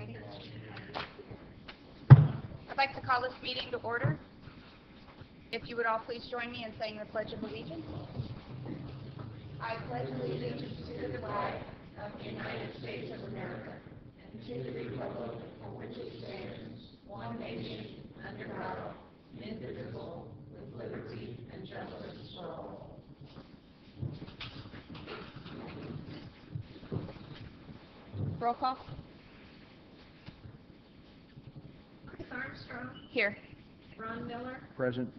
Alrighty. I'd like to call this meeting to order. If you would all please join me in saying the Pledge of Allegiance. I pledge allegiance to the flag of the United States of America and to the republic for which it stands, one nation, under God, indivisible, with liberty and justice for all. Roll call. Chris Armstrong. Here. Ron Miller. Present.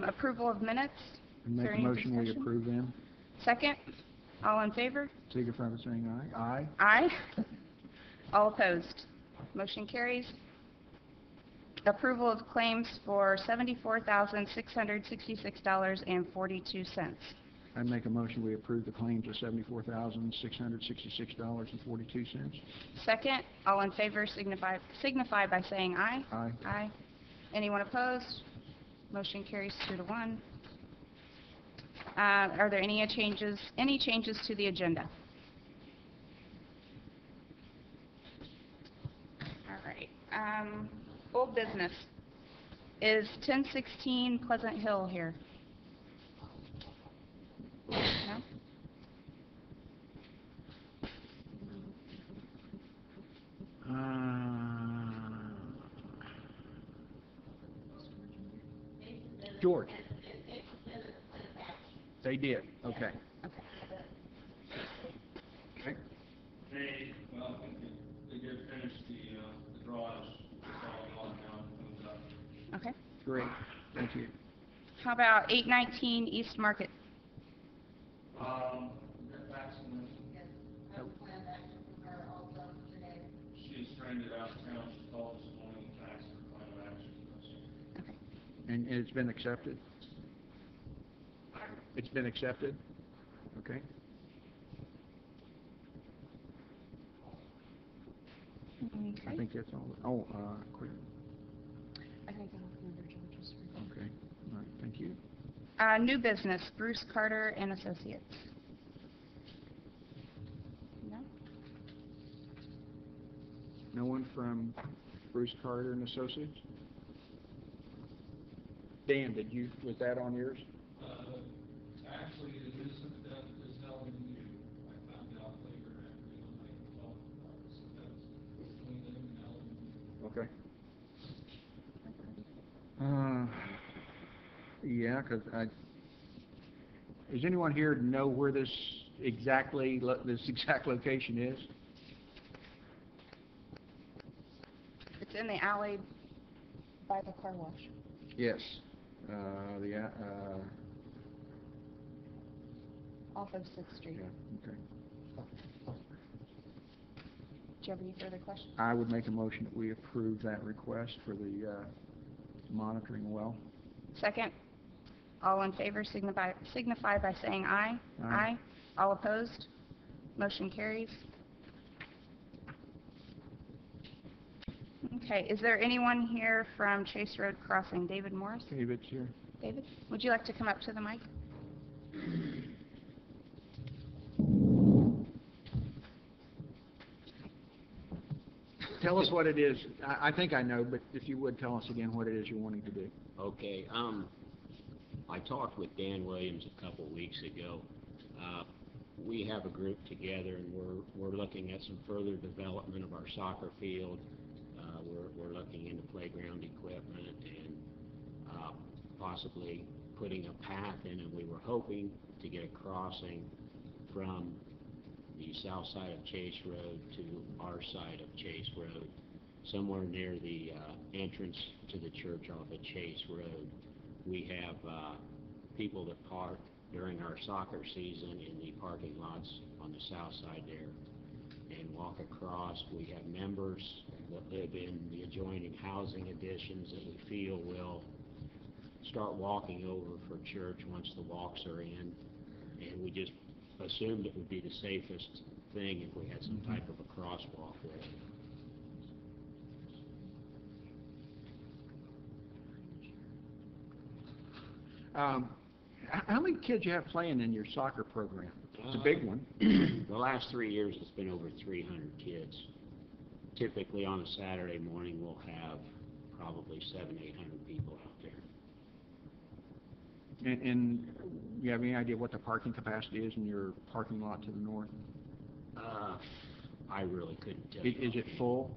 Approval of minutes. Make a motion we approve them. Second. All in favor? Signify by saying aye. Aye. Aye. All opposed. Motion carries. Approval of claims for $74,666.42. I make a motion we approve the claims of $74,666.42. Second. All in favor signify by saying aye. Aye. Aye. Anyone opposed? Motion carries 2-1. Are there any changes to the agenda? All right. Old business. Is 1016 Pleasant Hill here? No? George. They did. Okay. Okay. They did finish the draws. It's all gone now and comes up. Okay. Great. Thank you. How about 819 East Market? That vaccination. She is stranded out of town. She called this morning and asked for final action. Okay. And it's been accepted? It's been accepted? Okay. Okay. I think that's all. Quick. I think I'll come under George's. Okay. All right. Thank you. New business, Bruce Carter and Associates. No? No one from Bruce Carter and Associates? Dan, was that on yours? Actually, it isn't that is held in you. I found out later after I talked about it. So that's between them and held in you. Okay. Yeah, because is anyone here to know where this exact location is? It's in the alley by the car wash. Yes. Off of 6th Street. Yeah. Okay. Do you have any further questions? I would make a motion that we approve that request for the monitoring well. Second. All in favor signify by saying aye. Aye. All opposed? Motion carries. Okay, is there anyone here from Chase Road Crossing? David Morris? David's here. David, would you like to come up to the mic? Tell us what it is. I think I know, but if you would tell us again what it is you're wanting to do. Okay. I talked with Dan Williams a couple weeks ago. We have a group together, and we're looking at some further development of our soccer field. We're looking into playground equipment and possibly putting a path in, and we were hoping to get a crossing from the south side of Chase Road to our side of Chase Road, somewhere near the entrance to the church off of Chase Road. We have people that park during our soccer season in the parking lots on the south side there and walk across. We have members that live in the adjoining housing additions that we feel will start walking over for church once the walks are in, and we just assumed it would be the safest thing if we had some type of a crosswalk there. How many kids you have playing in your soccer program? It's a big one. The last 3 years, it's been over 300 kids. Typically, on a Saturday morning, we'll have probably 700-800 people out there. And you have any idea what the parking capacity is in your parking lot to the north? I really couldn't tell you. Is it full?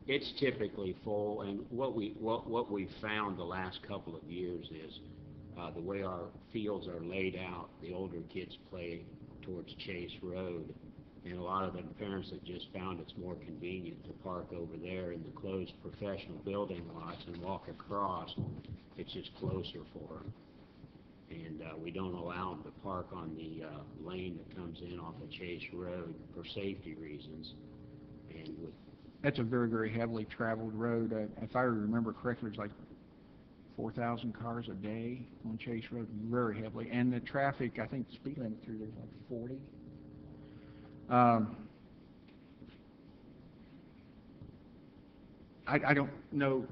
It's typically full, and what we've found the last couple of years is the way our fields are laid out, the older kids play towards Chase Road, and a lot of the parents have just found it's more convenient to park over there in the closed professional building lots and walk across. It's just closer for them. And we don't allow them to park on the lane that comes in off of Chase Road for safety reasons. And with That's a very, very heavily traveled road. If I remember correctly, it's like 4,000 cars a day on Chase Road, very heavily. And the traffic, I think the speed limit through there is like 40. I don't know.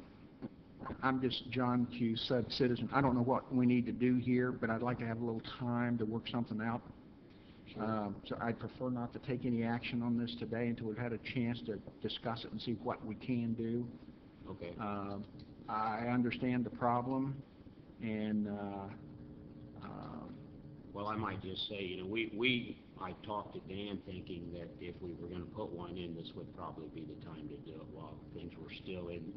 I'm just John Q. citizen. I don't know what we need to do here, but I'd like to have a little time to work something out. So I'd prefer not to take any action on this today until we've had a chance to discuss it and see what we can do. Okay. I understand the problem, and well, I might just say, you know, I talked to Dan thinking that if we were going to put one in, this would probably be the time to do it while things were still in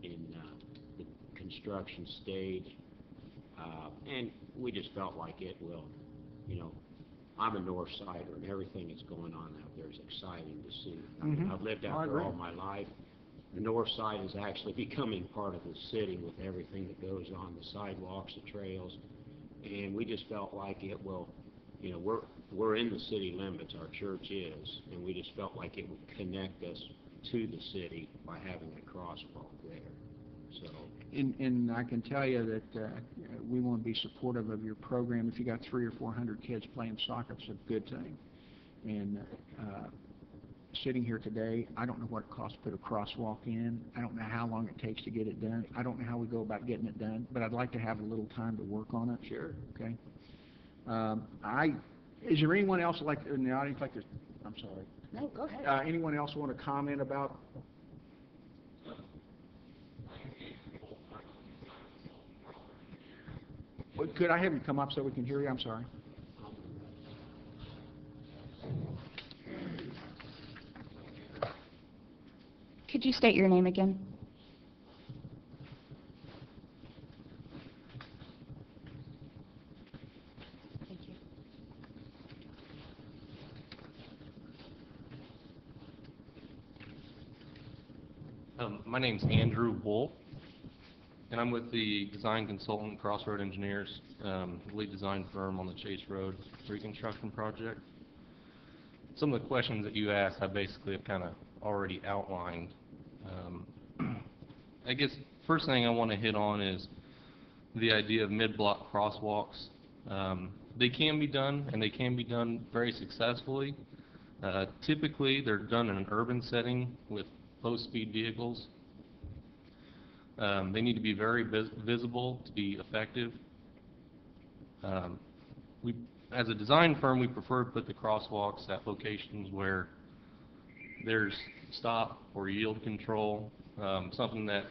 the construction stage. And we just felt like it will, you know, I'm a north sider, and everything that's going on out there is exciting to see. I mean, I've lived out there all my life. The north side is actually becoming part of the city with everything that goes on, the sidewalks, the trails, and we just felt like it will, you know, we're in the city limits, our church is, and we just felt like it would connect us to the city by having a crosswalk there. So. And I can tell you that we want to be supportive of your program. If you got 300 or 400 kids playing soccer, it's a good thing. And sitting here today, I don't know what it costs to put a crosswalk in. I don't know how long it takes to get it done. I don't know how we go about getting it done, but I'd like to have a little time to work on it. Sure. Okay. Is there anyone else in the audience like to? I'm sorry. No, go ahead. Anyone else want to comment about? Could I have you come up so we can hear you? I'm sorry. Could you state your name again? Thank you. My name's Andrew Wolf, and I'm with the design consultant Crossroad Engineers, lead design firm on the Chase Road reconstruction project. Some of the questions that you asked, I basically have kind of already outlined. I guess first thing I want to hit on is the idea of mid-block crosswalks. They can be done, and they can be done very successfully. Typically, they're done in an urban setting with low-speed vehicles. They need to be very visible to be effective. As a design firm, we prefer to put the crosswalks at locations where there's stop or yield control, something that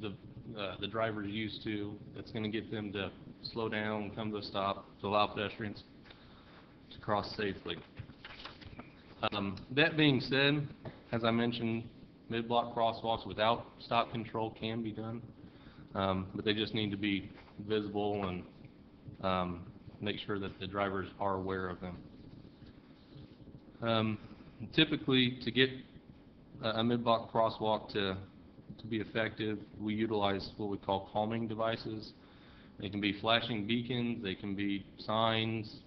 the driver's used to, that's going to get them to slow down, come to a stop, to allow pedestrians to cross safely. That being said, as I mentioned, mid-block crosswalks without stop control can be done, but they just need to be visible and make sure that the drivers are aware of them. Typically, to get a mid-block crosswalk to be effective, we utilize what we call calming devices. They can be flashing beacons, they can be signs,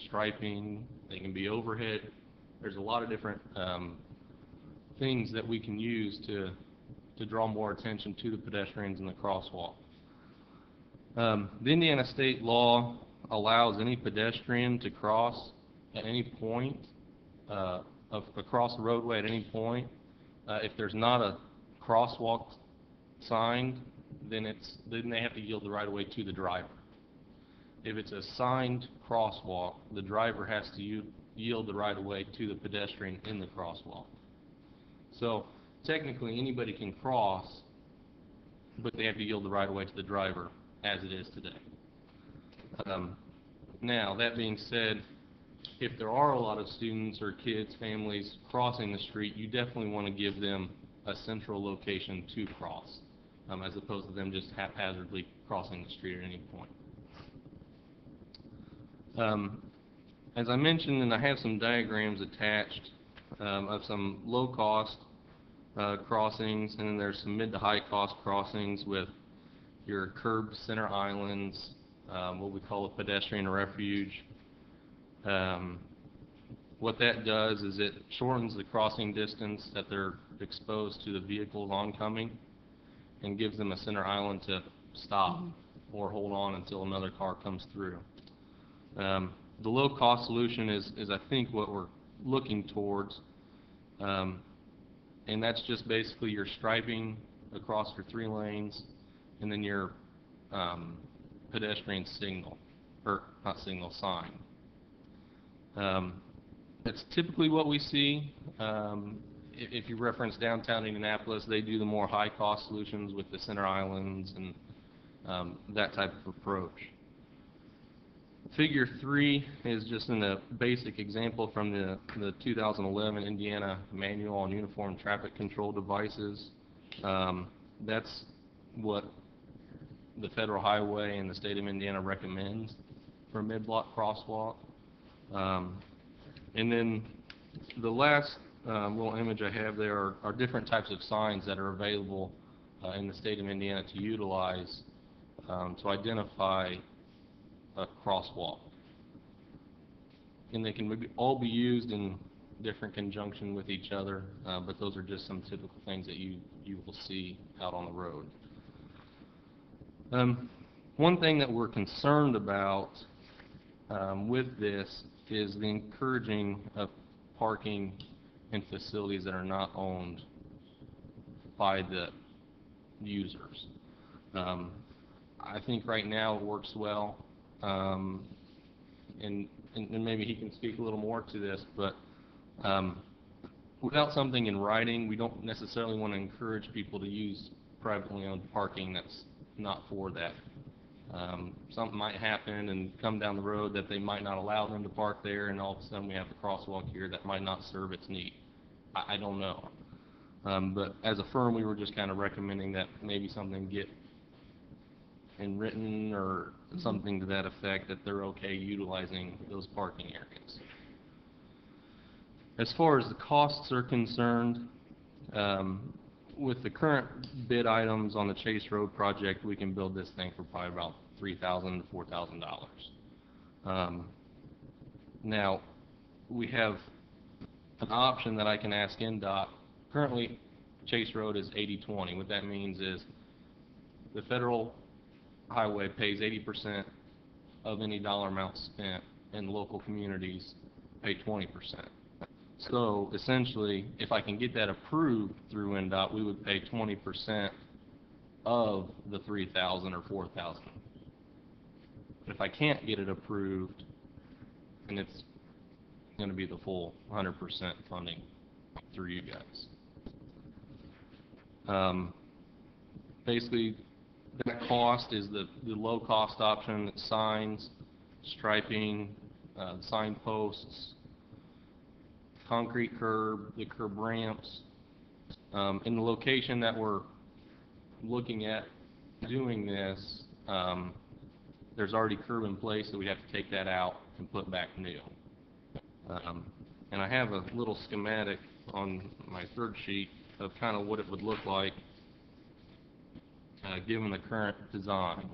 striping, they can be overhead. There's a lot of different things that we can use to draw more attention to the pedestrians in the crosswalk. The Indiana state law allows any pedestrian to cross at any point, across the roadway at any point. If there's not a crosswalk signed, then they have to yield the right of way to the driver. if it's a signed crosswalk, the driver has to yield the right-of-way to the pedestrian in the crosswalk. So technically, anybody can cross, but they have to yield the right-of-way to the driver, as it is today. Now, that being said, if there are a lot of students or kids, families crossing the street, you definitely want to give them a central location to cross, as opposed to them just haphazardly crossing the street at any point. As I mentioned, and I have some diagrams attached of some low-cost crossings, and then there's some mid to high-cost crossings with your curb center islands, what we call a pedestrian refuge. What that does is it shortens the crossing distance that they're exposed to the vehicles oncoming and gives them a center island to stop or hold on until another car comes through. The low-cost solution is I think what we're looking towards, and that's just basically your striping across your 3 lanes and then your pedestrian signal, or not signal, sign. That's typically what we see. If you reference downtown Indianapolis, they do the more high-cost solutions with the center islands and that type of approach. Figure 3 is just a basic example from the 2011 Indiana Manual on Uniform Traffic Control Devices. That's what the Federal Highway and the state of Indiana recommends for a mid-block crosswalk. And then the last little image I have there are different types of signs that are available in the state of Indiana to utilize to identify a crosswalk. And they can all be used in different conjunction with each other, but those are just some typical things that you will see out on the road. One thing that we're concerned about with this is the encouraging of parking in facilities that are not owned by the users. I think right now it works well, and maybe he can speak a little more to this, but without something in writing, we don't necessarily want to encourage people to use privately owned parking that's not for that. Something might happen and come down the road that they might not allow them to park there, and all of a sudden we have a crosswalk here that might not serve its need. I don't know. But as a firm, we were just kind of recommending that maybe something get in written or something to that effect, that they're okay utilizing those parking areas. As far as the costs are concerned, with the current bid items on the Chase Road project, we can build this thing for probably about $3,000 to $4,000. Now, we have an option that I can ask NDOT. Currently, Chase Road is 80/20. What that means is the federal highway pays 80% of any dollar amount spent, and local communities pay 20%. So essentially, if I can get that approved through NDOT, we would pay 20% of the $3,000 or $4,000. But if I can't get it approved, then it's going to be the full 100% funding through you guys. Basically, that cost is the low-cost option: signs, striping, signposts, concrete curb, the curb ramps. In the location that we're looking at doing this, there's already curb in place, so we have to take that out and put back new. And I have a little schematic on my 3rd sheet of kind of what it would look like given the current design.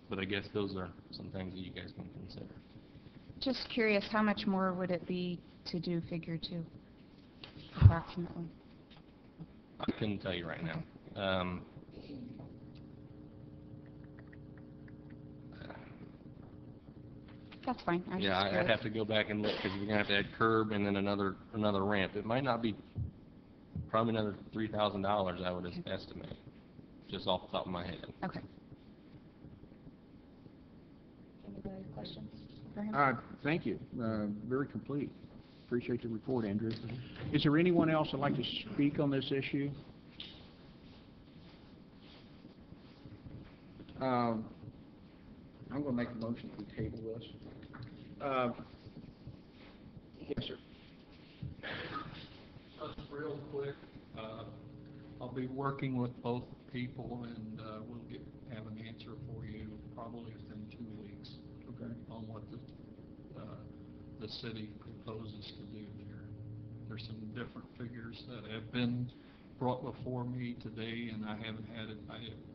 But I guess those are some things that you guys can consider. Just curious, how much more would it be to do figure 2, approximately? I couldn't tell you right now. That's fine. Yeah, I'd have to go back and look, because we're going to have to add curb and then another ramp. It might not be, probably another $3,000, I would estimate. just off the top of my head. Okay. Any other questions for him? Thank you. Very complete. Appreciate the report, Andrew. Is there anyone else that'd like to speak on this issue? I'm going to make a motion to table this. Yes, sir. Just real quick, I'll be working with both people, and we'll have an answer for you probably within 2 weeks. Okay. On what the city proposes to do there. There's some different figures that have been brought before me today, and I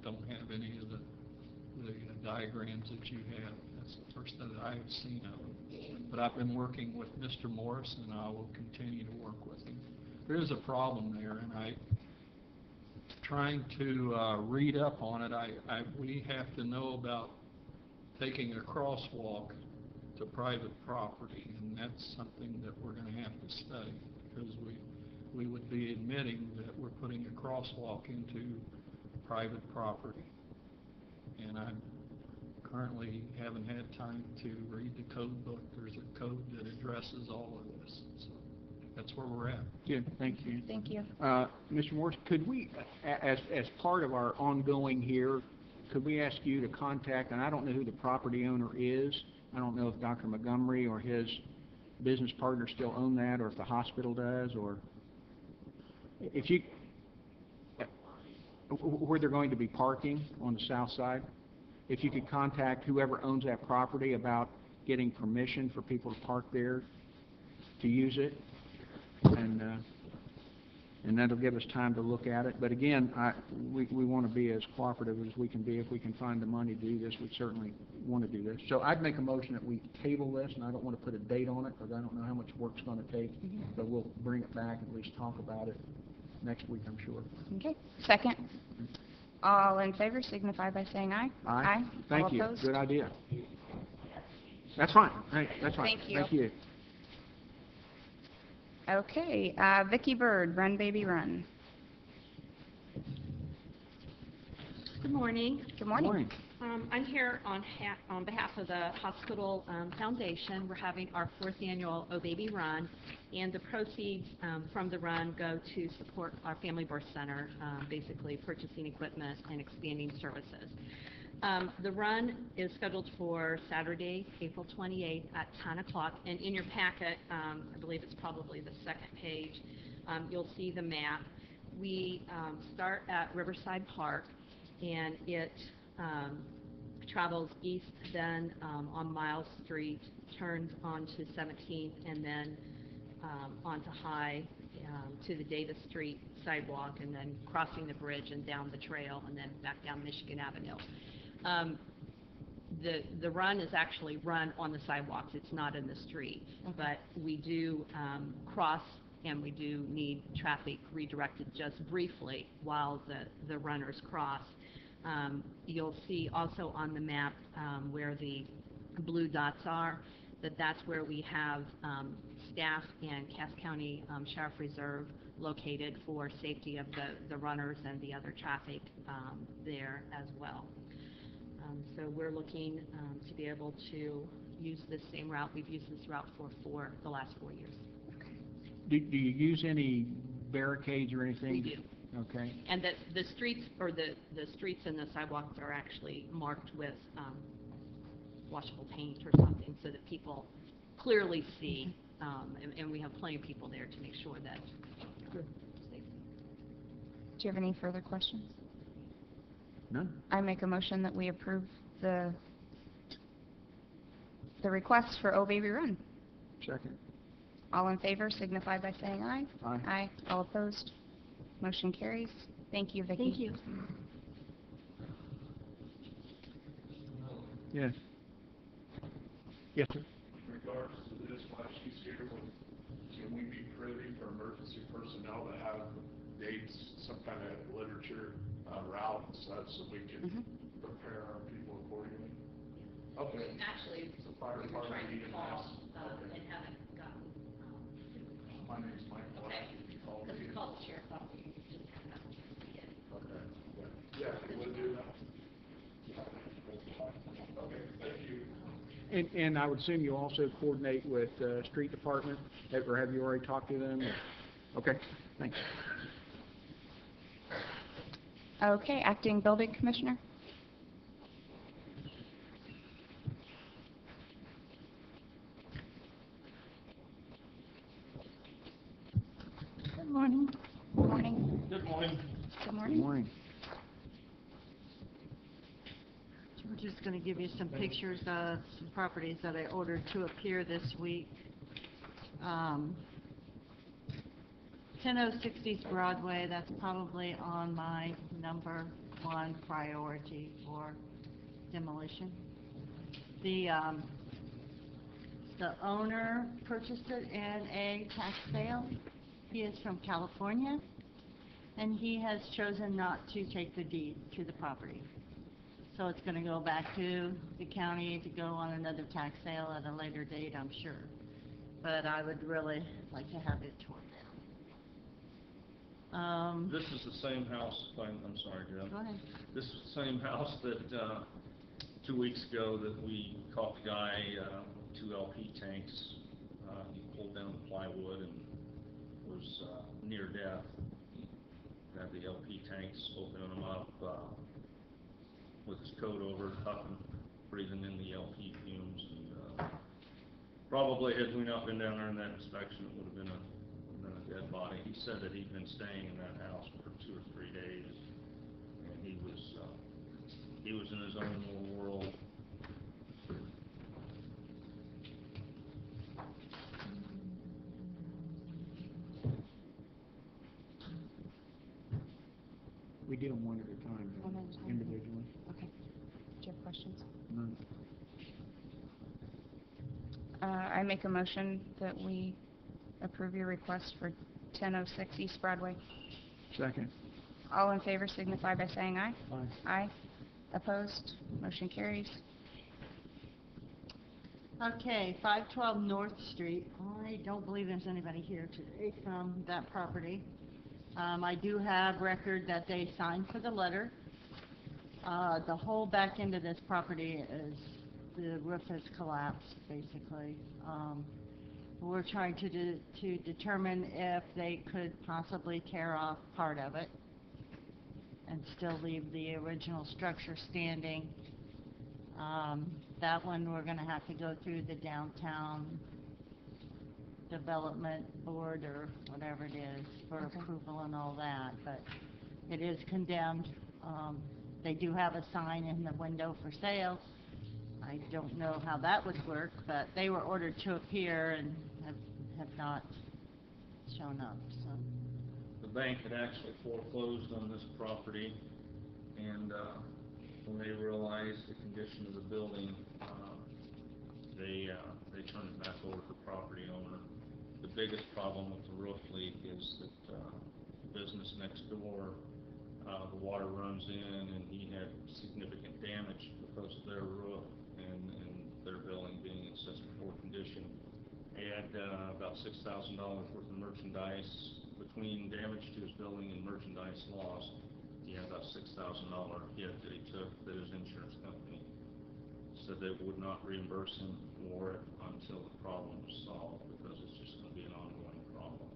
don't have any of the diagrams that you have. That's the first that I have seen of them. But I've been working with Mr. Morris, and I will continue to work with him. There is a problem there, and trying to read up on it, we have to know about taking a crosswalk to private property, and that's something that we're going to have to study, because we would be admitting that we're putting a crosswalk into private property. And I currently haven't had time to read the code book. There's a code that addresses all of this. So that's where we're at. Good, thank you. Thank you. Mr. Morris, could we, as part of our ongoing here, could we ask you to contact, and I don't know who the property owner is, I don't know if Dr. Montgomery or his business partner still own that, or if the hospital does, or if you, where they're going to be parking on the south side, if you could contact whoever owns that property about getting permission for people to park there to use it, and that'll give us time to look at it. But again, we want to be as cooperative as we can be. If we can find the money to do this, we certainly want to do this. So I'd make a motion that we table this, and I don't want to put a date on it because I don't know how much work's going to take, but we'll bring it back and at least talk about it next week, I'm sure. Okay. Second. All in favor signify by saying aye. Aye. Thank All you. opposed? Good idea. That's fine. Hey, that's fine. Thank you. Thank you. Okay. Vicki Bird, Run Baby Run. Good morning. Good morning. Morning. I'm here on behalf of the hospital foundation. We're having our 4th annual Oh Baby Run, and the proceeds from the run go to support our Family Birth Center, basically purchasing equipment and expanding services. The run is scheduled for Saturday, April 28th at 10 o'clock, and in your packet, I believe it's probably the 2nd page, you'll see the map. We start at Riverside Park, and it travels east, then on Miles Street, turns onto 17th, and then onto High to the Davis Street sidewalk, and then crossing the bridge and down the trail, and then back down Michigan Avenue. The run is actually run on the sidewalks. It's not in the street, but we do cross, and we do need traffic redirected just briefly while the runners cross. You'll see also on the map where the blue dots are, that's where we have staff and Cass County Sheriff Reserve located for safety of the runners and the other traffic there as well. So we're looking to be able to use this same route. We've used this route for the last 4 years. Do you use any barricades or anything? We do. Okay. And the streets, or the streets and the sidewalks are actually marked with washable paint or something so that people clearly see, and we have plenty of people there to make sure that Good. it's safe. Do you have any further questions? None? I make a motion that we approve the request for Oh Baby Run. Second. All in favor signify by saying aye. Aye. Aye. All opposed? Motion carries. Thank you, Vicki. Thank you. Yes. Yes, sir. In regards to this, while she's here, can we be privy for emergency personnel to have dates, some kind of literature, route and such, so we can prepare our people accordingly? Okay. Actually, So fire we were department, trying to EMS. call Okay. and haven't gotten My name's Mike Black. You can call me. because we called the sheriff's office, we just haven't gotten a chance to get. Okay. Yeah. Yeah. And I would assume you also coordinate with street department, or have you already talked to them? Okay, thanks. Okay, acting building commissioner. Good morning. Good morning. Good morning. Good Good morning. morning. We're just going to give you some pictures of some properties that I ordered to appear this week. 10060 East Broadway, that's probably on my number one priority for demolition. The owner purchased it in a tax sale. He is from California, and he has chosen not to take the deed to the property. So it's going to go back to the county to go on another tax sale at a later date, I'm sure. But I would really like to have it torn down. This is the same house, I'm sorry, Jim. Go ahead. This is the same house that, 2 weeks ago that we caught the guy, 2 LP tanks. He pulled down the plywood and was, near death. He had the LP tanks, opening them up, with his coat over, puffing, breathing in the LP fumes, and, probably had we not been down there in that inspection, it would have been a dead body. He said that he'd been staying in that house for 2 or 3 days, and he was in his own little world. We do them one at a time, One at a time. individually. Okay. Do you have questions? None. I make a motion that we approve your request for 1006 East Broadway. Second. All in favor signify by saying aye. Aye. Aye. Opposed? Motion carries. Okay, 512 North Street. I don't believe there's anybody here today from that property. I do have record that they signed for the letter. The whole back end of this property is, the roof has collapsed, basically. We're trying to determine if they could possibly tear off part of it and still leave the original structure standing. That one, we're going to have to go through the downtown development board or whatever it is for Okay. approval and all that, but it is condemned. They do have a sign in the window for sale. I don't know how that would work, but they were ordered to appear and have not shown up, so. The bank had actually foreclosed on this property, and, when they realized the condition of the building, they turned it back over to the property owner. The biggest problem with the roof leak is that, the business next door, the water runs in, and he had significant damage because of their roof and their building being in such a poor condition. He had, about $6,000 worth of merchandise between damage to his building and merchandise lost. He had about $6,000 hit that he took that his insurance company said they would not reimburse him for it until the problem was solved, because it's just going to be an ongoing problem.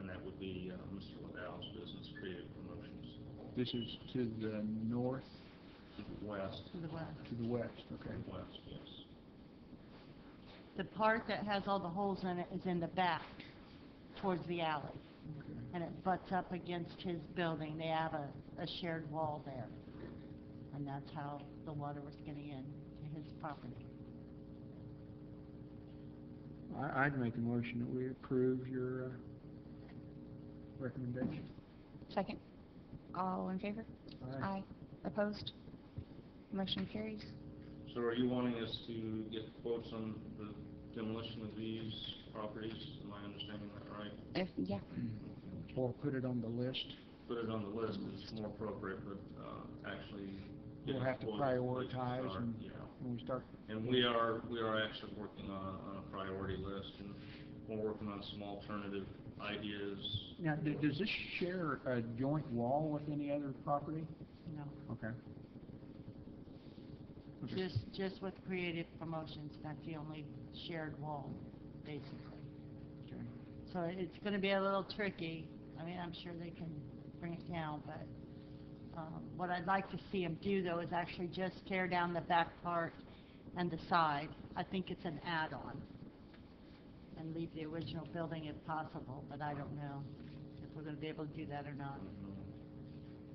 And that would be Mr. Waddell's business, Creative Promotions. This is to the north, To the west. To the west. to the west, okay. To the west, yes. The part that has all the holes in it is in the back, towards the alley, Okay. and it butts up against his building. They have a shared wall there, and that's how the water was getting in to his property. I'd make a motion that we approve your recommendation. Second. All in favor? Aye. Opposed? Motion carries. So are you wanting us to get quotes on the demolition of these properties? Am I understanding that right? Yeah. Or put it on the list. Put it on the list is more appropriate, but, actually. We'll have to getting quotes prioritize before we start, and yeah. when we start. And we are actually working on a priority list, and we're working on some alternative ideas. Now, does this share a joint wall with any other property? No. Okay. Okay. Just with Creative Promotions, that's the only shared wall, basically. Okay. So it's gonna be a little tricky. I mean, I'm sure they can bring it down, but, what I'd like to see them do, though, is actually just tear down the back part and the side. I think it's an add-on, and leave the original building if possible, but I don't know if we're gonna be able to do that or not.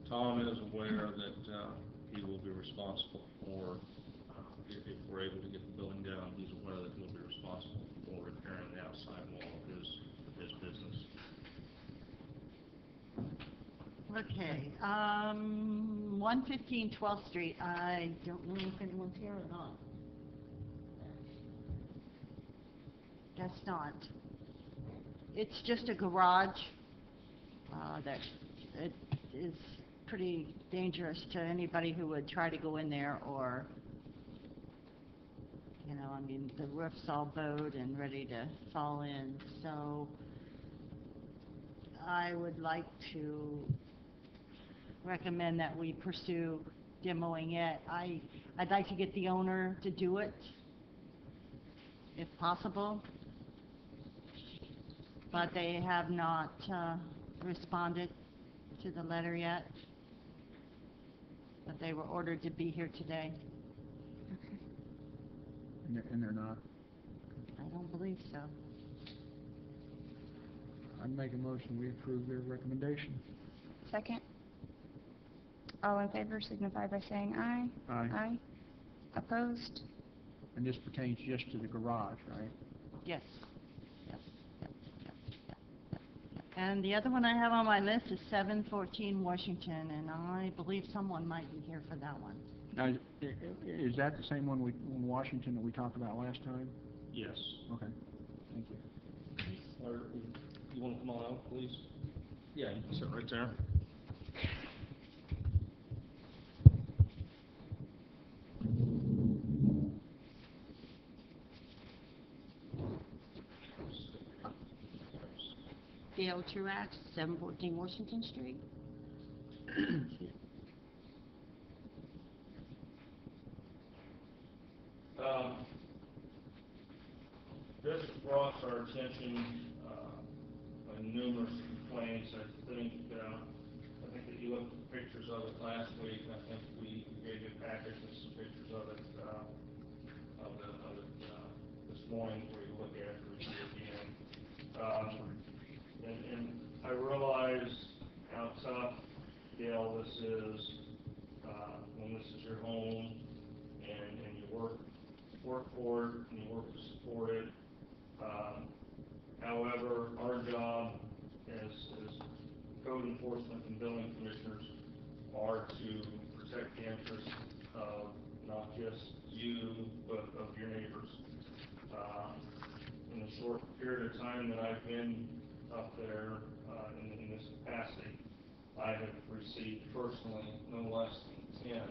Tom is aware that he will be responsible for, if we're able to get the building down, he's aware that he'll be responsible for repairing the outside wall of his business. Okay, 115 12th Street, I don't know if anyone's here or not. Guess not. It's just a garage, that it is pretty dangerous to anybody who would try to go in there, or, you know, I mean, the roof's all bowed and ready to fall in, so I would like to recommend that we pursue demoing it. I'd like to get the owner to do it, if possible, but they have not responded to the letter yet, but they were ordered to be here today. And they're not. I don't believe so. I'd make a motion, we approve their recommendation. Second. All in favor signify by saying aye. Aye. Aye. Opposed? And this pertains just to the garage, right? Yes. Yes. Yep. Yep. Yep. Yep. Yep. And the other one I have on my list is 714 Washington, and I believe someone might be here for that one. Now, is that the same one in Washington that we talked about last time? Yes. Okay, thank you. Or, you want to come on out, please? Yeah, you can sit right there. Dale Truax, 714 Washington Street. This brought to our attention numerous complaints. I think that you looked at the pictures of it last week. I think we gave you a package with some pictures of it this morning for you to look at and review again. And I realize how tough, Gail, this is when this is your home and you work for it and you work to support it. However, our job as code enforcement and building commissioners are to protect the interests of not just you, but of your neighbors. In the short period of time that I've been up there in this capacity, I have received personally no less than 10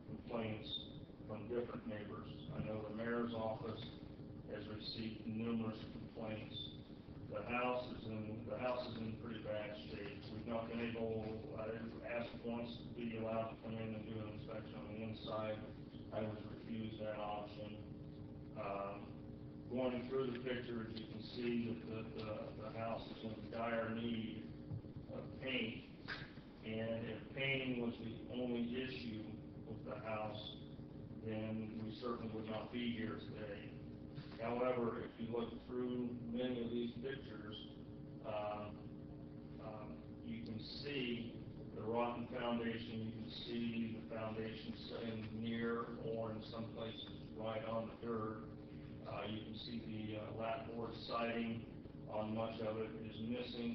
complaints from different neighbors. I know the mayor's office has received numerous complaints. The house is in pretty bad shape. We've not been able, I asked once to be allowed to come in and do an inspection on the inside. I was refused that option. Going through the pictures, you can see that the house is in dire need of paint. And if painting was the only issue with the house, then we certainly would not be here today. However, if you look through many of these pictures, you can see the rotten foundation. You can see the foundation sitting near or in some places right on the dirt. You can see the lapboard siding on much of it is missing,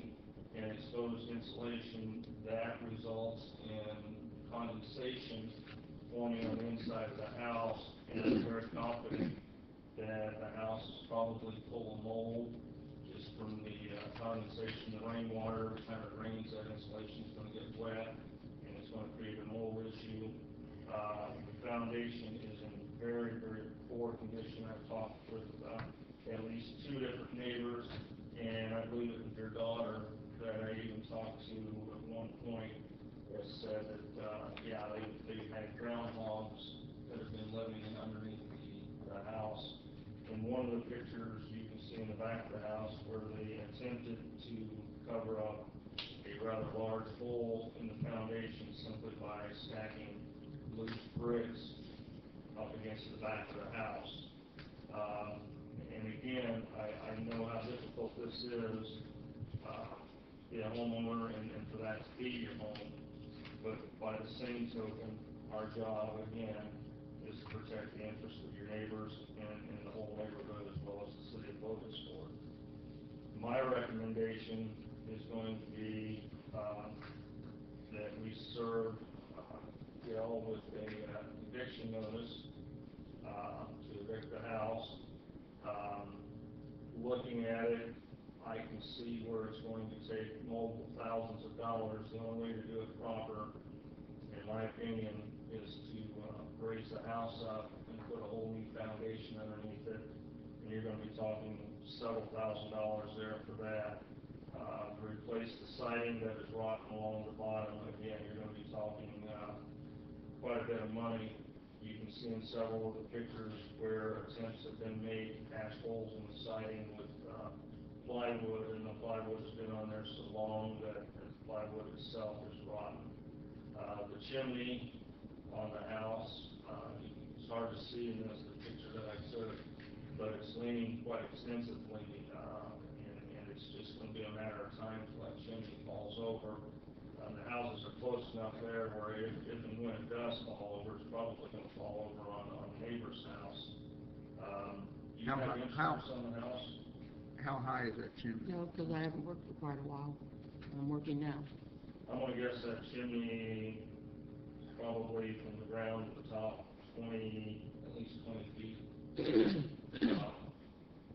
and exposed insulation that results in condensation forming on the inside of the house. And I'm very confident that the house is probably full of mold just from the condensation. The rainwater, every time it rains, that insulation is going to get wet, and it's going to create a mold issue. The foundation is in very, very poor condition. I've talked with at least 2 different neighbors, and I believe it was your daughter that I even talked to at one point that said that, yeah, they had groundhogs that have been living in underneath the house. In one of the pictures, you can see in the back of the house where they attempted to cover up a rather large hole in the foundation simply by stacking loose bricks up against the back of the house. And again, I know how difficult this is, be a homeowner and for that to be your home. But by the same token, our job, again, is to protect the interests of your neighbors and the whole neighborhood as well as the city of Logansport. My recommendation is going to be that we serve Gail with a eviction notice to evict the house. Looking at it, I can see where it's going to take multiple thousands of dollars. The only way to do it proper, in my opinion, is to raise the house up and put a whole new foundation underneath it. And you're going to be talking several $1,000s there for that. To replace the siding that is rotten along the bottom, again, you're going to be talking quite a bit of money. You can see in several of the pictures where attempts have been made to patch holes in the siding with plywood, and the plywood has been on there so long that the plywood itself is rotten. The chimney on the house, it's hard to see in this, the picture that I took, but it's leaning quite extensively, and it's just going to be a matter of time until that chimney falls over. The houses are close enough there where if and when it does fall over, it's probably going to fall over on the neighbor's house. You have insurance on the house? How high is that chimney? No, because I haven't worked for quite a while. I'm working now. I'm going to guess that chimney is probably from the ground to the top, at least 20 feet.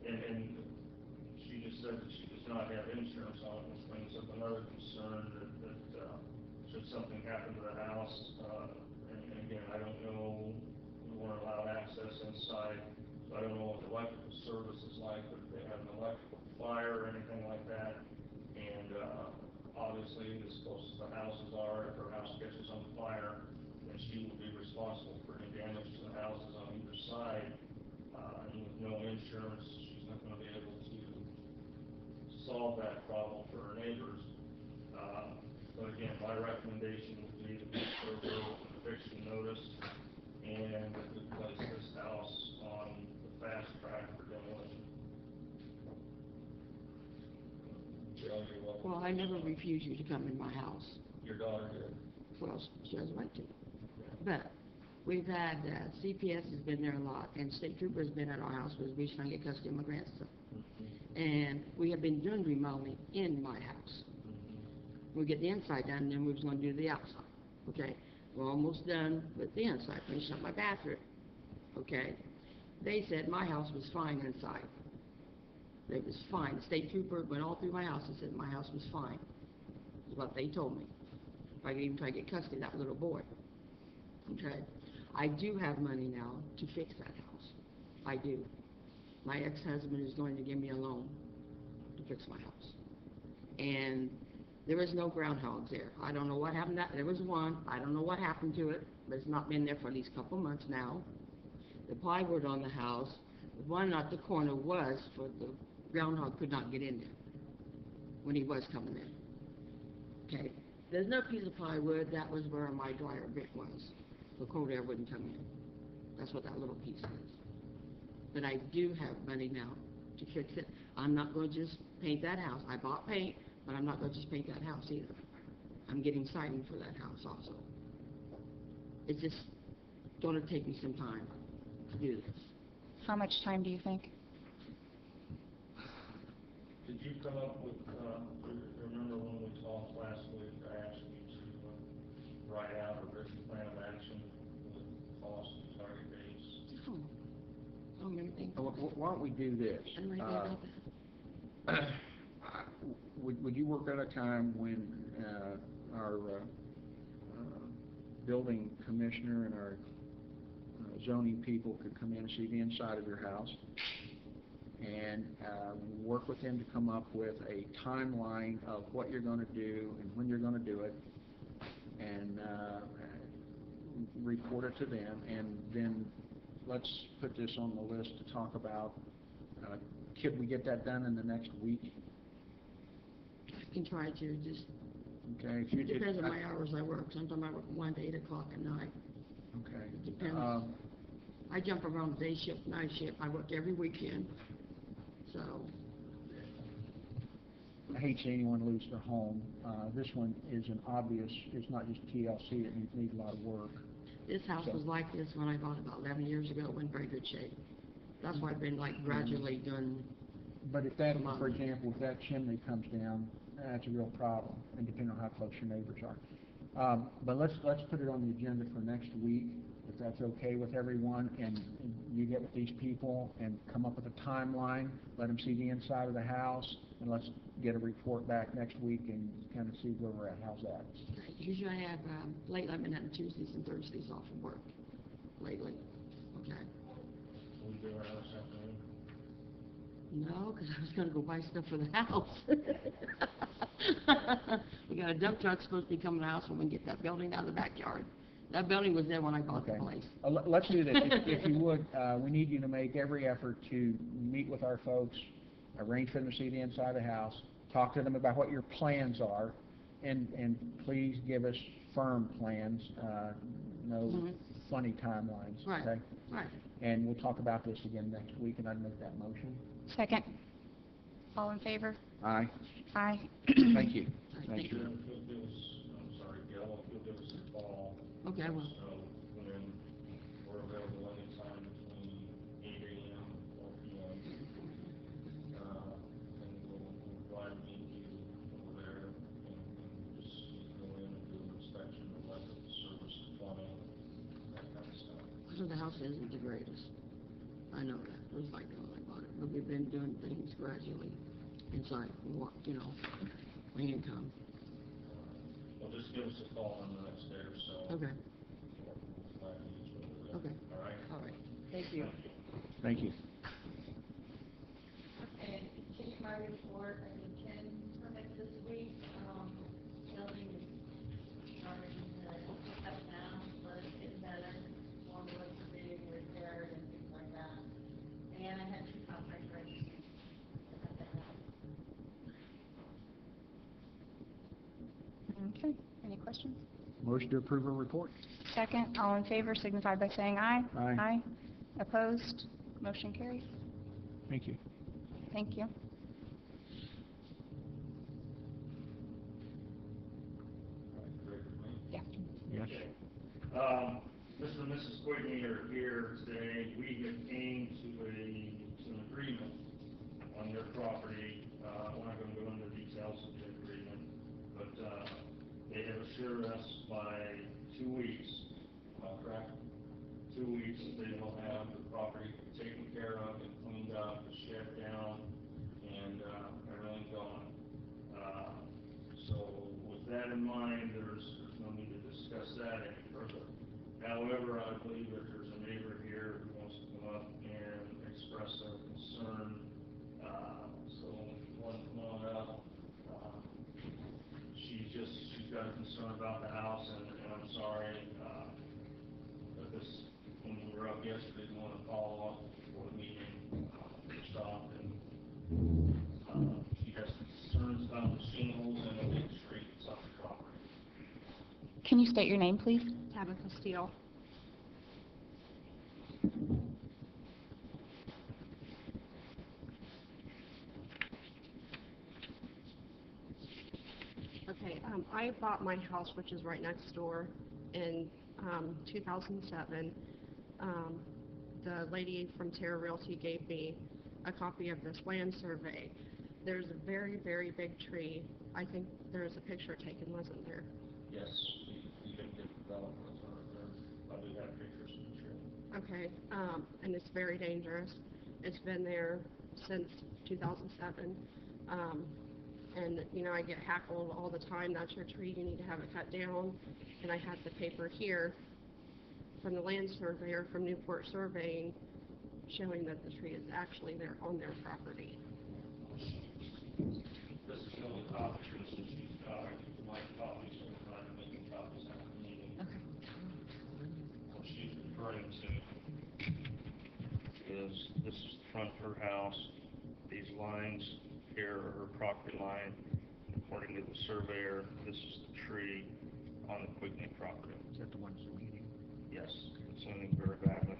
And she just said that she does not have insurance on it, which brings up another concern that should something happen to the house, and again, I don't know, we weren't allowed access inside, so I don't know what the electrical service is like, but if they have an electrical fire or anything like that, and obviously as close as the houses are, if her house catches on fire, then she will be responsible for any damage to the houses on either side, and with no insurance, she's not going to be able to solve that problem for her neighbors. But again, my recommendation would be to serve her with an eviction notice and that we place this house on the fast track for demolition. Jill, you're welcome. Well, I never refused you to come in my house. Your daughter did. Well, she has a right to. But we've had, CPS has been there a lot, and State Trooper has been at our house because we're trying to get custody of my grandson. And we have been doing remodeling in my house. We'll get the inside done, and then we're going to do the outside, okay? We're almost done with the inside, finish up my bathroom, okay? They said my house was fine inside. It was fine. The State Trooper went all through my house and said my house was fine. Is what they told me. If I could even try to get custody of that little boy, okay? I do have money now to fix that house. I do. My ex-husband is going to give me a loan to fix my house. And there was no groundhogs there. I don't know what happened. There was one. I don't know what happened to it, but it's not been there for at least a couple months now. The plywood on the house, the one at the corner was for the groundhog could not get in there when he was coming in. Okay. There's no piece of plywood. That was where my dryer bit was. The cold air wouldn't come in. That's what that little piece is. But I do have money now to fix it. I'm not going to just paint that house. I bought paint, but I'm not going to just paint that house either. I'm getting siding for that house also. It's just going to take me some time to do this. How much time do you think? Did you come up with, remember when we talked last week, I asked you to write out a written plan of action with cost and target dates? Oh, I don't remember anything. Why don't we do this? I don't know anything about that. Would you work at a time when our building commissioner and our zoning people could come in and see the inside of your house and work with them to come up with a timeline of what you're going to do and when you're going to do it, and report it to them, and then let's put this on the list to talk about. Could we get that done in the next week? I can try to, just, Okay, if you it depends on my hours I work. Sometimes I work 1 to 8 o'clock at night. Okay. It depends. I jump around day shift, night shift. I work every weekend. So, I hate to see anyone lose their home. This one is an obvious, it's not just TLC, it needs a lot of work. this house was like this when I bought it about 11 years ago. It was in very good shape. That's why I've been like gradually doing. But if that, for example, if that chimney comes down, that's a real problem, and depending on how close your neighbors are. But let's put it on the agenda for next week, if that's okay with everyone, and you get with these people and come up with a timeline, let them see the inside of the house, and let's get a report back next week and kind of see where we're at. How's that? Usually I have, lately I've been having Tuesdays and Thursdays off from work, lately, okay? We do our house afternoon. No, because I was gonna go buy stuff for the house. We got a dump truck supposed to be coming to the house when we get that building out of the backyard. That building was there when I bought the place. Let's do this. If you would, we need you to make every effort to meet with our folks, arrange for them to see the inside of the house, talk to them about what your plans are, and please give us firm plans, no funny timelines. Right, Okay? right. And we'll talk about this again next week, and I'd make that motion. Second. All in favor? Aye. Aye. Thank you. Thank you. If you'll give us, I'm sorry, Gail, if you'll give us a call. Okay, I will. So, when we're available anytime between 8 a.m. and 4 p.m. And we'll fly meet you over there and just go in and do an inspection of electric service, plumbing, that kind of stuff. So the house isn't the greatest. I know that. It was like that when I bought it. But we've been doing things gradually inside, you know, when you come. Well, just give us a call in the next day or so. Okay, We'll fly meet you over there. okay. All right? All right. Thank you. Thank you. And take my report, I did 10 permits this week, building starting to cut down, but it's getting better, more roads are being repaired and things like that. And I had 2 contract registries to cut that down. Okay, any questions? Motion to approve a report. Second. All in favor signify by saying aye. Aye. Aye. Opposed? Motion carries. Thank you. Thank you. Yeah. Yes. Mr. and Mrs. Quigley are here today. We have came to an agreement on their property. We're not gonna go into the details of the agreement, but, they have assured us by 2 weeks, correct? 2 weeks, they will have the property taken care of and cleaned up, the shed down, and, everything gone. So with that in mind, there's no need to discuss that any further. However, I believe that there's a neighbor here who wants to come up and express their concern. So if you want to come on up, she's got a concern about the house, and I'm sorry, that this, when we were up yesterday, we want to follow up before the meeting, first off, and, she has concerns about the shingles and the big tree that's on the property. Can you state your name, please? Tabitha Steele. Okay, I bought my house, which is right next door, in 2007. The lady from Terra Realty gave me a copy of this land survey. There's a very, very big tree. I think there was a picture taken, wasn't there? Yes, we didn't get development on it, but we have pictures of the tree. Okay, and it's very dangerous. It's been there since 2007. And, you know, I get hackled all the time, that's your tree, you need to have it cut down. And I had the paper here from the land surveyor from Newport Surveying showing that the tree is actually there on their property. This is the only copy that she's, my copies, so we're not making copies at the meeting. Okay. What she's referring to is, this is the front of her house. These lines here are her property line. According to the surveyor, this is the tree on the Quigley property. Is that the one that's leaning? Yes, it's leaning very badly.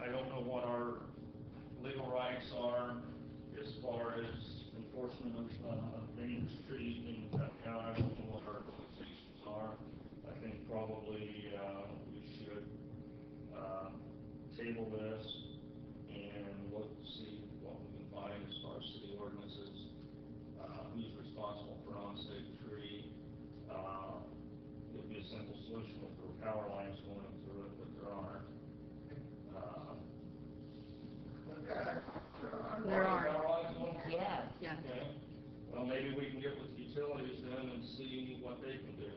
I don't know what our legal rights are as far as enforcement of dangerous trees being cut down. I don't know what our limitations are. I think probably, we should, table this and look to see what we can find as far as city ordinances, who's responsible for on-site tree. It'd be a simple solution if there were power lines going through it, but there aren't. There are. Power lines going through it? Yes. Yes. Okay. Well, maybe we can get with utilities then and see what they can do.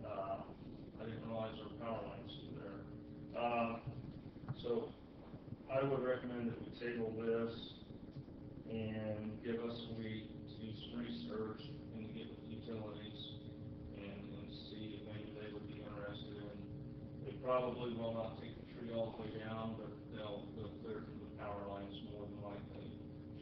I didn't realize there were power lines through there. So I would recommend that we table this and give us a week to do some research and get with utilities and see if maybe they would be interested in. They probably will not take the tree all the way down, but they'll clear through the power lines more than likely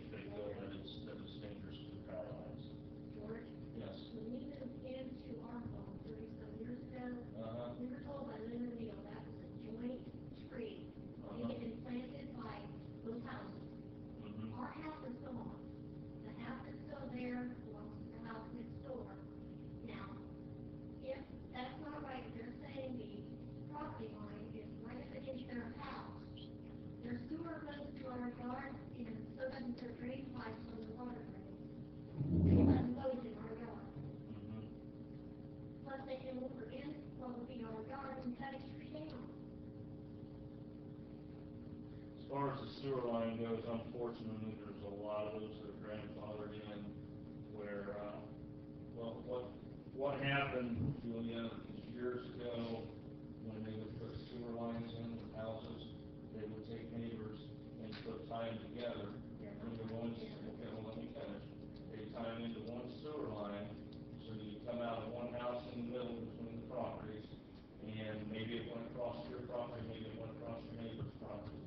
if they feel that it's dangerous to the power lines. George? Yes. When we moved into our home 30-some years ago, Uh-huh. we were told by Linda Neal that was a joint tree. It had been planted by those houses. Mhm. Our house is gone. The house is still there, belongs to the house next door. Now, if that's not right, they're saying the property line is right up against their house. Their sewer goes to our yard, and so does their drain pipes from the water drain. It doesn't go in our yard. Mhm. Plus, they can over in, what would be our yard and cut a tree down. As far as the sewer line goes, unfortunately, there's a lot of those that are grandfathered in where, well, what happened, Julia, is years ago, when they would put sewer lines in with houses, they would take neighbors and tie them together into one, okay, well, let me finish. They tie them into one sewer line, so you come out of one house in the middle between the properties, and maybe it went across your property, maybe it went across your neighbor's property.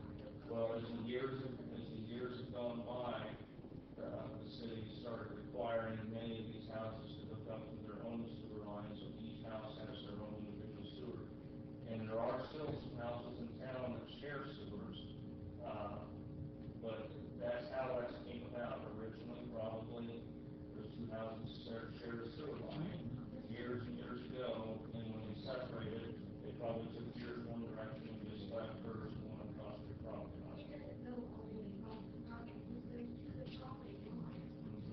Well, as the years have gone by, the city started requiring many of these houses to hook up to their own sewer lines, so each house has their own individual sewer. And there are still some houses in town that share sewers, but that's how that came about originally, probably. Those two houses shared a sewer line years and years ago, and when they separated, they probably took yours one direction and just left hers going across your property line. It doesn't go all the way across the property, it goes to the property line.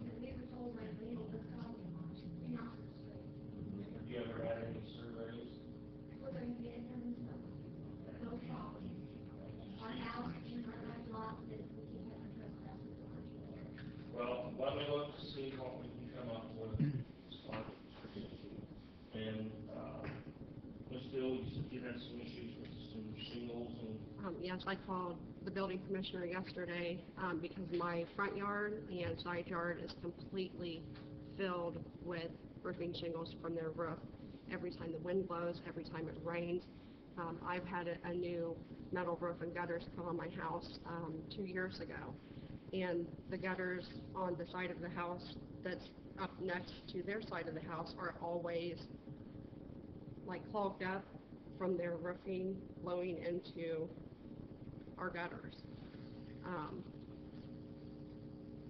And we were told by Neal the property line, and not the street. Have you ever had any surveys? We're going to get it done so. No problem. Our house and our lot, that we can have a trespass. Well, let me look to see what we can come up with as far as the issue. And, Ms. Dill, you said you had some issues with some shingles and, Yes, I called the building commissioner yesterday, because my front yard and side yard is completely filled with roofing shingles from their roof. Every time the wind blows, every time it rains. I've had a new metal roof and gutters come on my house, 2 years ago. And the gutters on the side of the house that's up next to their side of the house are always like clogged up from their roofing blowing into our gutters.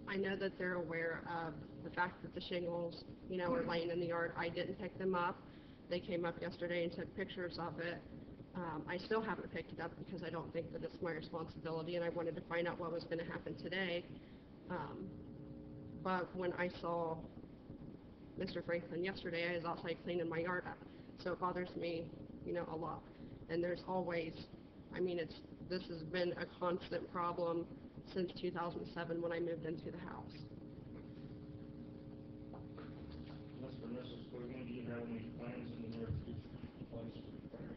I know that they're aware of the fact that the shingles, are laying in the yard. I didn't pick them up. They came up yesterday and took pictures of it. I still haven't picked it up because I don't think that it's my responsibility, and I wanted to find out what was going to happen today. But when I saw Mr. Franklin yesterday, I was outside cleaning my yard up. So it bothers me, a lot. And there's always, this has been a constant problem since 2007 when I moved into the house. Mr. and Mrs. Quigley, do you have any plans in the near future to place repair?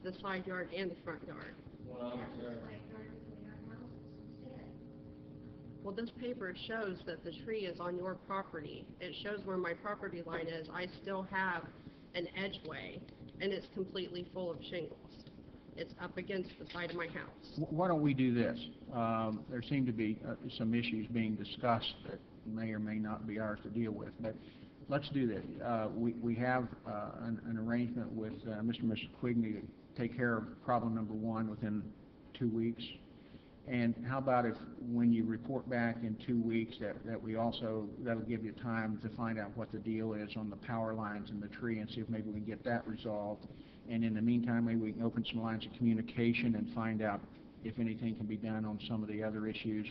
the side yard and the front yard. Well, Well, this paper shows that the tree is on your property. It shows where my property line is. I still have an edgeway, and it's completely full of shingles. It's up against the side of my house. Why don't we do this? There seem to be some issues being discussed that may or may not be ours to deal with, but let's do this. We have an arrangement with Mr. and Mrs. Quigley to take care of problem number one within 2 weeks. And how about if, when you report back in 2 weeks, that we also, that'll give you time to find out what the deal is on the power lines in the tree and see if maybe we can get that resolved. And in the meantime, maybe we can open some lines of communication and find out if anything can be done on some of the other issues.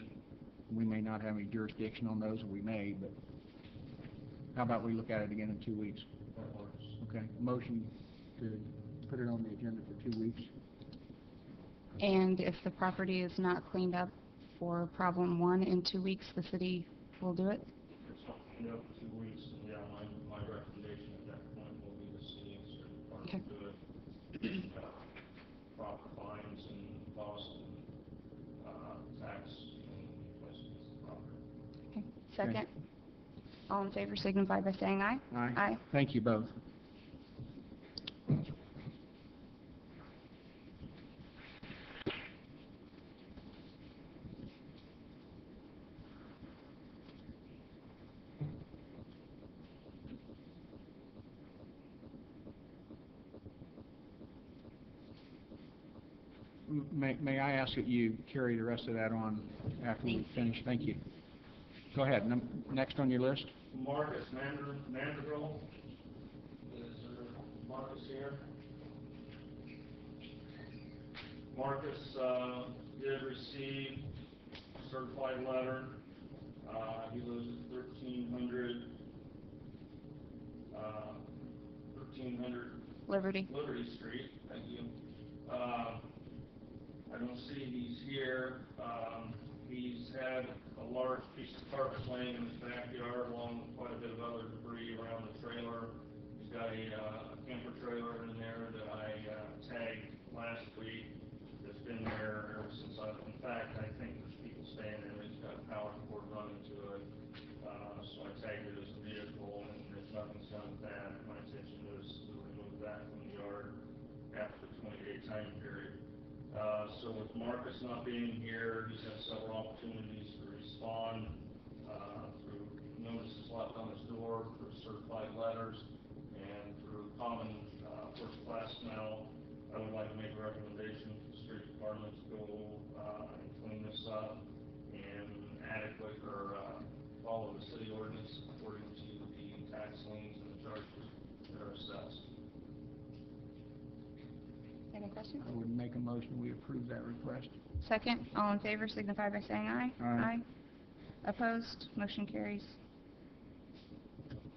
We may not have any jurisdiction on those, or we may, but how about we look at it again in 2 weeks? that works. Okay, motion to put it on the agenda for 2 weeks. And if the property is not cleaned up for problem one in 2 weeks, the city will do it? It's not cleaned up in 2 weeks, and yeah, my recommendation at that point will be the city and city department do it. Proper fines and costs and tax and placements of the property. Okay. Second. All in favor signify by saying aye. Aye. Aye. Thank you both. May I ask that you carry the rest of that on after we finish? Thank you. Go ahead. Next on your list? Marcus Mandrill. Is Marcus here? Marcus did receive a certified letter. He lives at 1300 Liberty. Street. Thank you. I don't see he's here. He's had a large piece of carpet laying in his backyard along with quite a bit of other debris around the trailer. He's got a camper trailer in there that I tagged last week that's been there ever since in fact, I think there's people staying there. He's got a power cord running to it. So I tagged it as a vehicle, and if nothing's done with that, my intention is to remove that from the yard after the 20-day time period. So with Marcus not being here, he's had several opportunities to respond through notices left on his door, through certified letters, and through common first-class mail. I would like to make a recommendation to the street department to go and clean this up and adequate or follow the city ordinance according to the tax liens and the charges that are assessed. Any questions? I would make a motion we approve that request. Second. All in favor signify by saying aye. Aye. Opposed? Motion carries.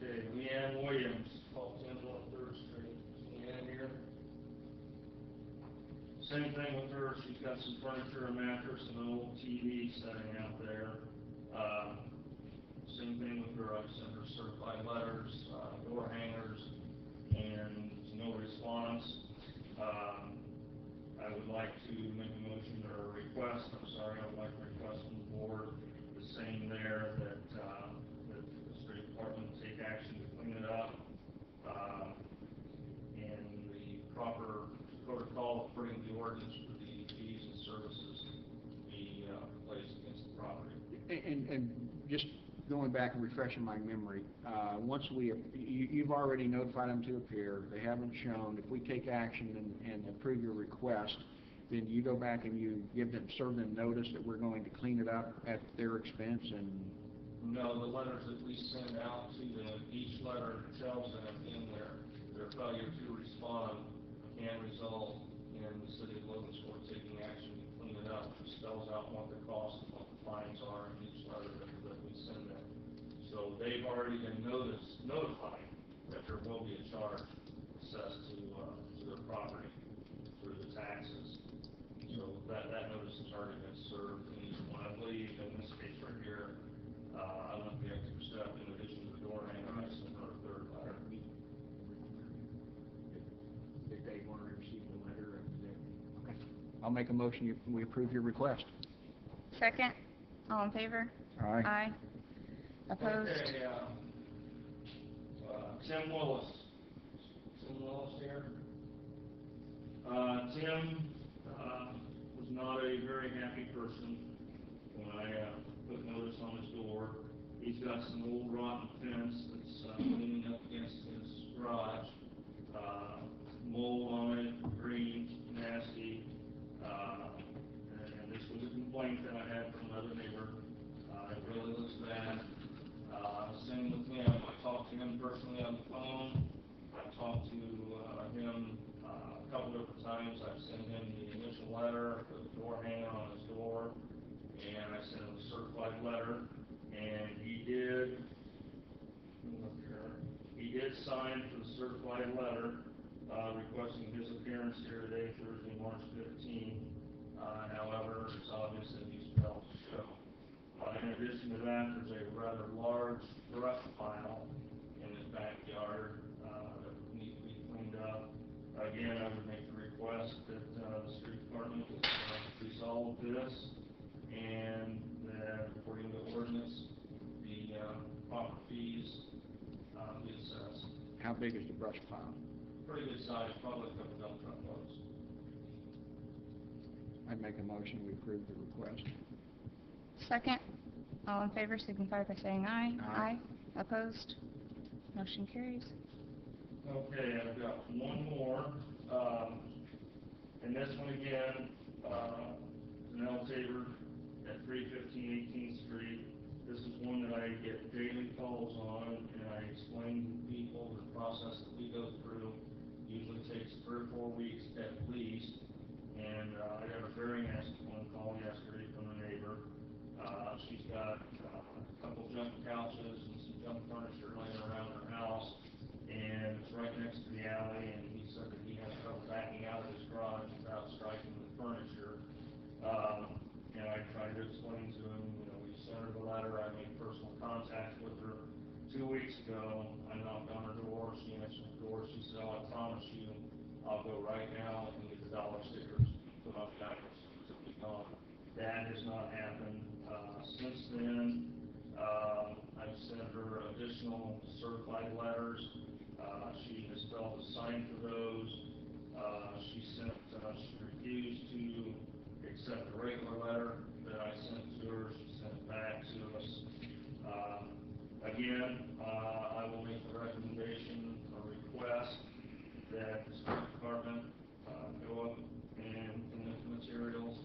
Okay, Leanne Williams, 1210 North 3rd Street. Is Leanne here? Same thing with her. She's got some furniture, a mattress, and an old TV setting out there. Same thing with her. I've sent her certified letters, door hangers, and no response. I would like to make a motion or a request. I would like to request from the board the same there that the street department take action to clean it up, and the proper protocol according to the ordinance for the fees and services be placed against the property. And just going back and refreshing my memory, once you've already notified them to appear, they haven't shown. If we take action and approve your request, then you go back and you serve them notice that we're going to clean it up at their expense. And no, the letters that we send out to them, each letter tells them in there their failure to respond can result in the city of Logansport taking action to clean it up. It spells out what the costs and what the fines are in each letter that we send them. So they've already been notified that there will be a charge assessed to their property through the taxes. So that notice has already been served, and each one, I believe, in this case right here, I went the extra step in addition to the door hanger, I sent her a third letter. did they want to receive the letter? I'll make a motion, we approve your request. Second, all in favor? Aye. Aye. Opposed? Okay, Tim Willis. Tim Willis here. Tim, was not a very happy person when I, put notice on his door. He's got some old rotten fence that's, leaning up against his garage. Mold on it, green, nasty. And this was a complaint that I had from another neighbor. It really looks bad. Same with him. I talked to him personally on the phone. I talked to him a couple different times. I've sent him the initial letter, put the door hanger on his door, and I sent him a certified letter. And he did sign for the certified letter, requesting his appearance here today, Thursday, March 15th. However, it's obvious that he's failed to show. In addition to that, there's a rather large brush pile in his backyard that needs to be cleaned up. Again, I would make the request that the street department resolve this, and that according to ordinance, the proper fees be assessed. How big is the brush pile? Pretty good size, probably a couple dump truck loads. I'd make a motion, we approve the request. Second, all in favor signify by saying aye. Aye. Opposed? Motion carries. Okay, I've got one more, and this one again, is an L Tabor at 315 18th Street. This is one that I get daily calls on, and I explain to people the process that we go through. Usually takes 3 or 4 weeks at least, and I got a very nasty phone call yesterday from a neighbor. She's got a couple junk couches and some junk furniture laying around her house, and it's right next to the alley, and he said that he has trouble backing out of his garage without striking the furniture. And I tried to explain to him, we sent her the letter, I made personal contact with her 2 weeks ago. I knocked on her door, she answered the door, she said, "Oh, I promise you, I'll go right now and get the dollar stickers, put on the items to be gone." That has not happened. Since then, I've sent her additional certified letters. She has failed to sign for those. She refused to accept the regular letter that I sent to her. She sent it back to us. Again, I will make the recommendation or request that the street department go up and clean up the materials,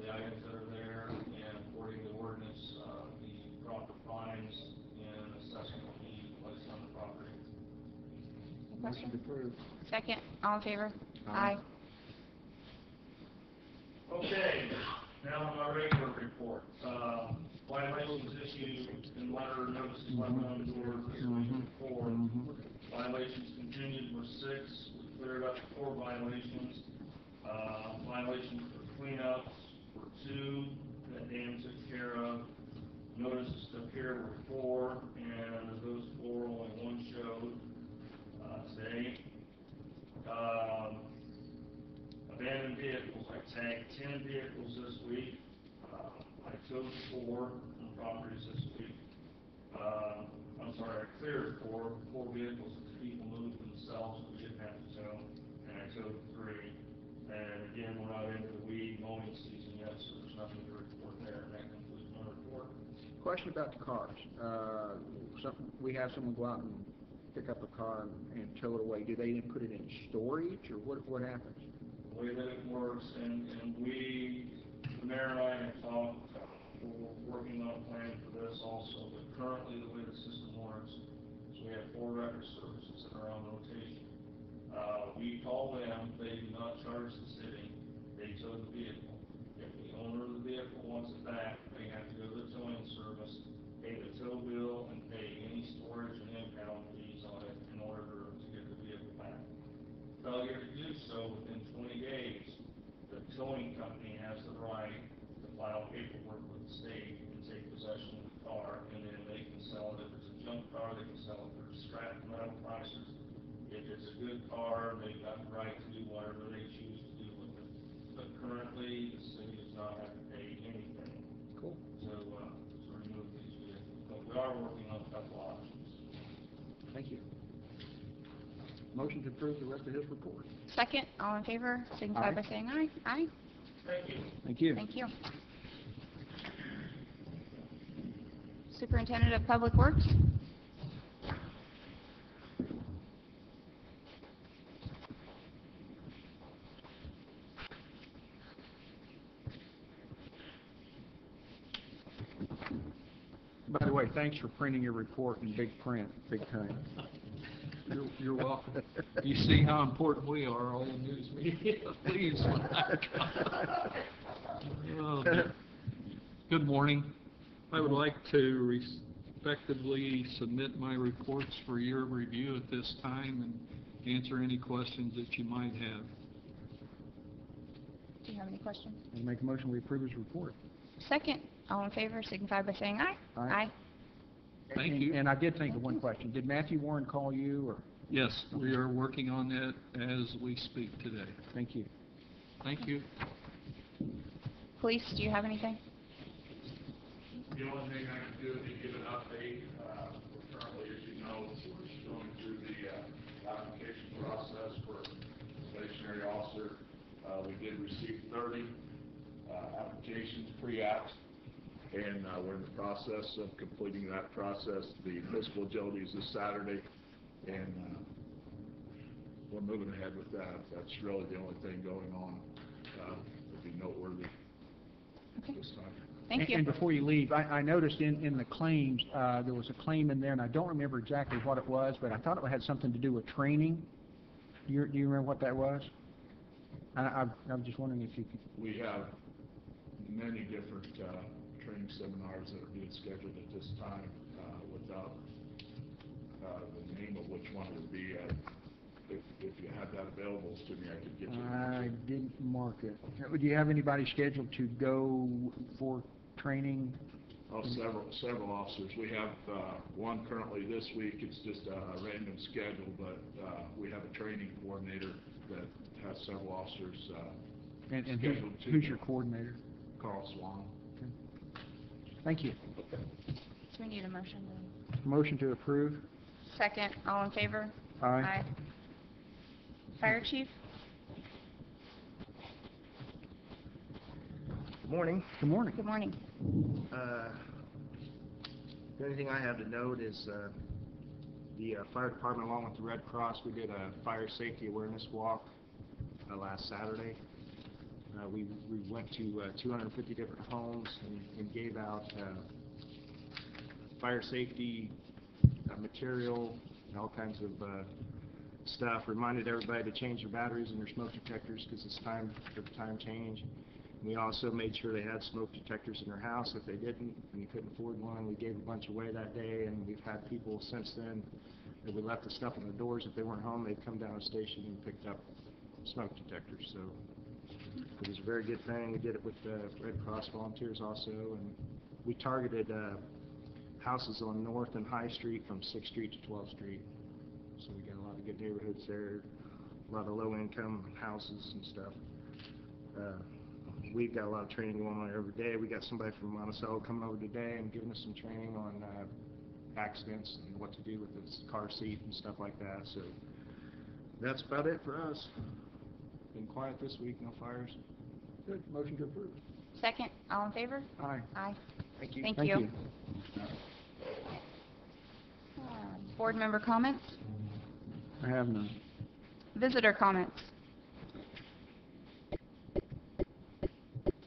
the items that are there, and according to ordinance, the proper fines and assessment will be placed on the property. Motion approved. Second, all in favor? Aye. Okay, now on my regular report. Violations issued in letter notices left on the doors this week before. Violations continued were 6. We cleared up 4 violations. Violations for cleanups were 2 that Dan took care of. Notices to appear were 4, and of those 4, only 1 showed today. Abandoned vehicles, I tagged 10 vehicles this week. I towed 4 on properties this week. I'm sorry, I cleared 4 vehicles that people moved themselves, we didn't have to tow, and I towed 3. And again, we're not into the weed mowing season yet, so there's nothing to report there, and that concludes my report. Question about the cars. We have someone go out and pick up a car and tow it away. Do they then put it in storage, or what happens? The way that it works, and we, the mayor and I have talked, we're working on a plan for this also, but currently the way the system works is we have 4 record services that are on rotation. We call them, they do not charge the city, they tow the vehicle. If the owner of the vehicle wants it back, they have to go to the towing service, pay the tow bill, and pay any storage and impound fees on it in order to get the vehicle back. Failure to do so within 20 days, the towing company has the right to file paperwork with the state and take possession of the car, and then they can sell it. If it's a junk car, they can sell it for scrap metal prices. If it's a good car, they've got the right to do whatever they choose to do with it. But currently, the city does not have to pay anything Cool. to remove these vehicles, but we are working on a couple options. Thank you. Motion to approve the rest of his report. Second, all in favor, signify Aye. by saying aye. Aye. Thank you. Thank you. Thank you. Superintendent of Public Works? By the way, thanks for printing your report in big print, big time. You're welcome. You see how important we are, all the news media, please. Oh, dear. Good morning. I would like to respectively submit my reports for your review at this time and answer any questions that you might have. Do you have any questions? I'll make a motion, we approve his report. Second, all in favor, signify by saying aye. Aye. Thank And- you. And I did think of one question. Did Matthew Warren call you, or? Yes, we are working on that as we speak today. Thank you. Thank you. Police, do you have anything? The only thing I can do is give an update. We're currently, as you know, we're going through the application process for stationary officer. We did receive 30 applications pre-apps, and we're in the process of completing that process. The physical agility is this Saturday, and we're moving ahead with that. That's really the only thing going on that'd be noteworthy Okay. this time. Thank you. And before you leave, I noticed in the claims, there was a claim in there, and I don't remember exactly what it was, but I thought it had something to do with training. Do you remember what that was? I'm just wondering if you could. We have many different training seminars that are being scheduled at this time without the name of which one it would be. If you had that available to me, I could get you. I didn't mark it. Do you have anybody scheduled to go for training? Oh, several officers. We have one currently this week. It's just a random schedule, but we have a training coordinator that has several officers And scheduled to. who's your coordinator? Carl Swan. Okay. Thank you. Do we need a motion? Motion to approve? Second, all in favor? Aye. Fire chief? Good morning. Good morning. Good morning. The only thing I have to note is the fire department, along with the Red Cross, we did a fire safety awareness walk last Saturday. We went to 250 different homes and gave out fire safety material and all kinds of stuff. Reminded everybody to change their batteries in their smoke detectors because it's time for the time change. We also made sure they had smoke detectors in their house. If they didn't and you couldn't afford one, we gave a bunch away that day, and we've had people since then that we left the stuff on the doors. If they weren't home, they'd come down to the station and picked up smoke detectors. So it was a very good thing. We did it with Red Cross volunteers also, and we targeted houses on North and High Street from 6th Street to 12th Street. So we got a lot of good neighborhoods there, a lot of low-income houses and stuff. We've got a lot of training going on every day. We got somebody from Monticello coming over today and giving us some training on accidents and what to do with this car seat and stuff like that. So that's about it for us. Been quiet this week, no fires. Good. Motion to approve. Second, all in favor? Aye. Aye. Thank you. Thank you. Board member comments? I have none. Visitor comments?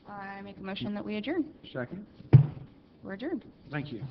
I make a motion that we adjourn. Second? We're adjourned. Thank you.